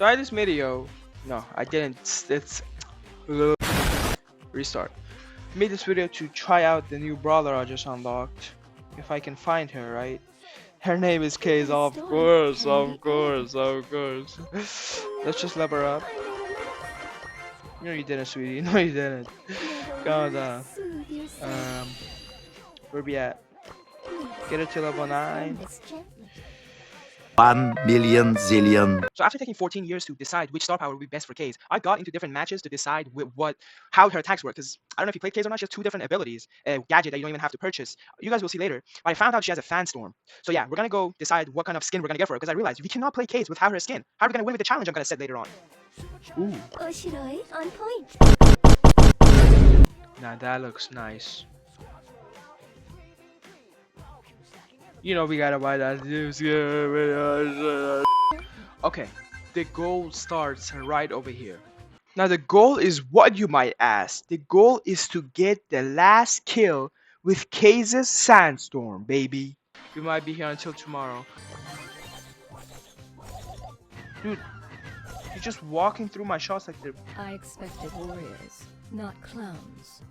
try this video. No, I didn't. It's restart. Made this video to try out the new brawler I just unlocked. If I can find her, right? Her name is KAZE'S, of course, of course, of course. Let's just level her up. No, you didn't, sweetie. No, you didn't. Calm down. Where we at? Get it to level 9. 1,000,000 zillion. So after taking 14 years to decide which star power would be best for KAZE, I got into different matches to decide how her attacks work. Because I don't know if you played KAZE or not, she has 2 different abilities. A gadget that you don't even have to purchase. You guys will see later. But I found out she has a SANDSTORM. So yeah, we're gonna go decide what kind of skin we're gonna get for her. Because I realized we cannot play KAZE without her skin. How are we gonna win with the challenge I'm gonna set later on? Ooh. On point. Now that looks nice. You know we gotta buy that new skin. Okay, the goal starts right over here. Now the goal is what, you might ask. The goal is to get the last kill with KAZE'S SANDSTORM, baby. We might be here until tomorrow. Dude, you're just walking through my shots like they're... I expected warriors, not clowns.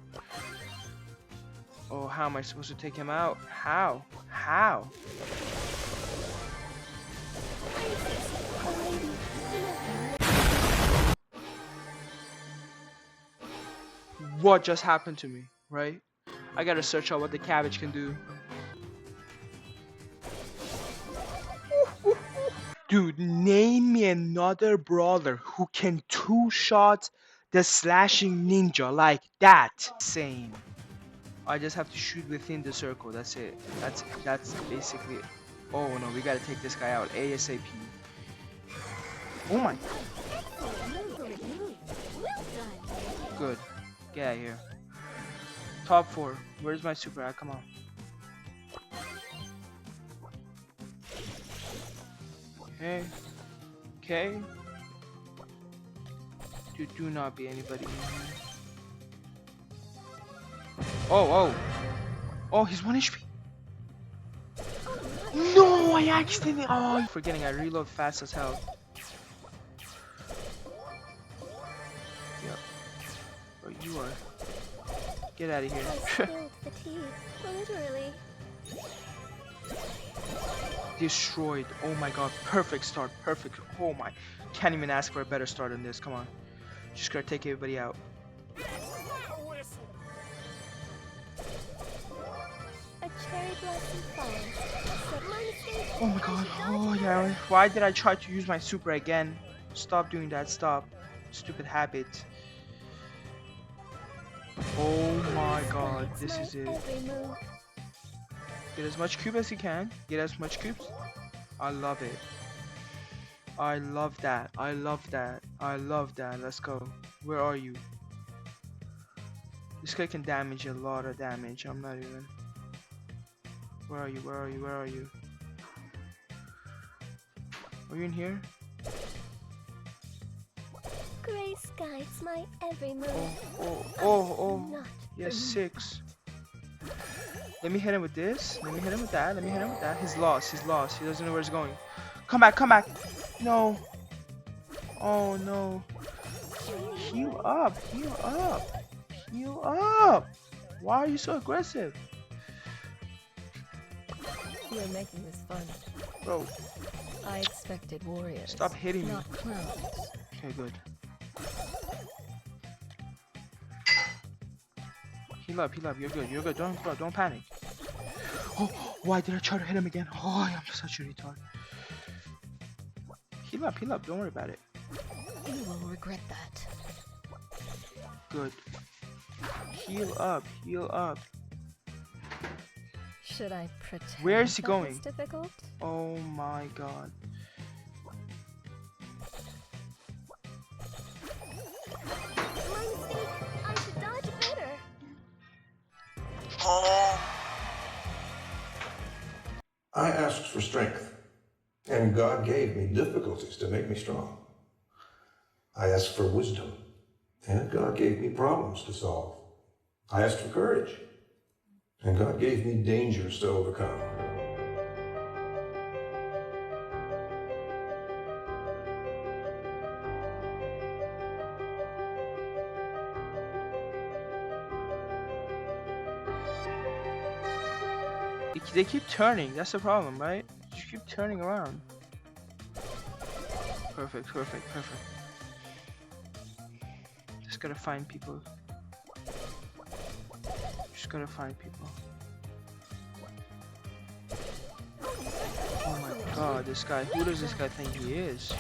Oh, how am I supposed to take him out? How? How? What just happened to me, right? I gotta search out what the cabbage can do. Dude, name me another brawler who can 2-shot the slashing ninja like that. Same. I just have to shoot within the circle. That's it. That's basically it. Oh no, we gotta take this guy out ASAP. Oh my. Good. Get out of here. Top 4. Where's my super? Come on. Okay. Okay. Dude, do not be anybody in here. Oh. Oh, he's 1 HP. No, I accidentally. Oh, forgetting I reload fast as hell. Yep. Oh, you are. Get out of here. Literally. Destroyed. Oh my god. Perfect start. Perfect. Oh my. Can't even ask for a better start than this. Come on. Just gotta take everybody out. Oh my god. Oh yeah. Why did I try to use my super again? Stop doing that. Stop. Stupid habit. Oh my god. This is it. Get as much cube as you can. Get as much cubes. I love it. I love that. I love that. I love that. Let's go. Where are you? This guy can damage a lot of damage. I'm not even. Where are you? Where are you? Where are you? Are you in here? Grace guides my every move. Oh. Yes, 6. Let me hit him with this. Let me hit him with that. Let me hit him with that. He's lost. He's lost. He doesn't know where he's going. Come back. Come back. No. Oh no. Heal up. Heal up. Heal up. Why are you so aggressive? You're making this fun. Bro. I expected warriors. Stop hitting me. Not clowns. Okay, good. Heal up. Heal up. You're good. You're good. Don't panic. Oh, why did I try to hit him again? Oh, I'm such a retard. Heal up. Heal up. Don't worry about it. You will regret that. Good. Heal up. Heal up. Should I pretend? Where is he that going? it's difficult? Oh my god. My mistake. I should dodge better. I asked for strength, and God gave me difficulties to make me strong. I asked for wisdom, and God gave me problems to solve. I asked for courage, and God gave me dangers to overcome. They keep turning. That's the problem, right? Just keep turning around. Perfect, perfect, perfect. Just gotta find people. Just gotta find people. Oh my god, this guy. Who does this guy think he is?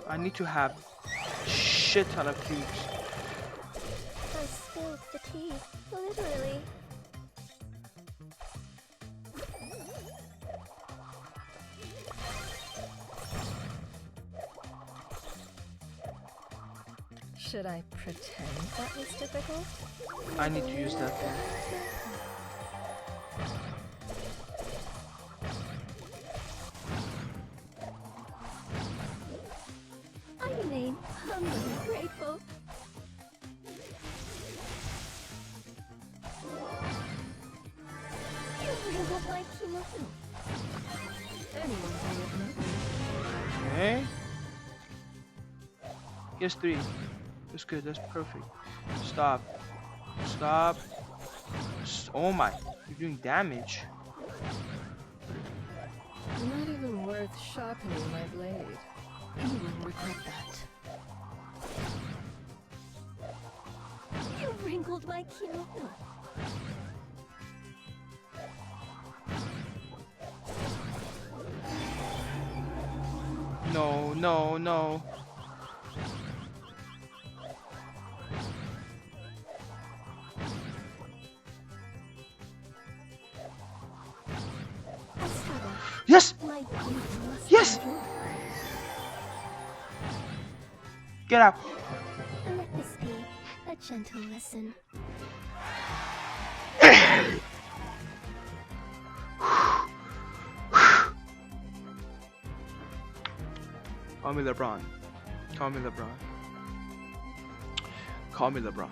I need to have shit ton of cubes. I spilled the tea, literally. Should I pretend that was difficult? I need to use that thing. I remain humbly grateful. You wrinkled my kimono. Anyone's way of knowing. Okay. Yes, 3. That's good. That's perfect. Stop. Stop. Oh my. You're doing damage. Not even worth sharpening my blade. You will regret that. You wrinkled my kimono. No, no, no. I struggle. Yes! My kimono must Yes! endure. Get out. Let this be a gentle lesson. Call me LeBron. Call me LeBron. Call me LeBron.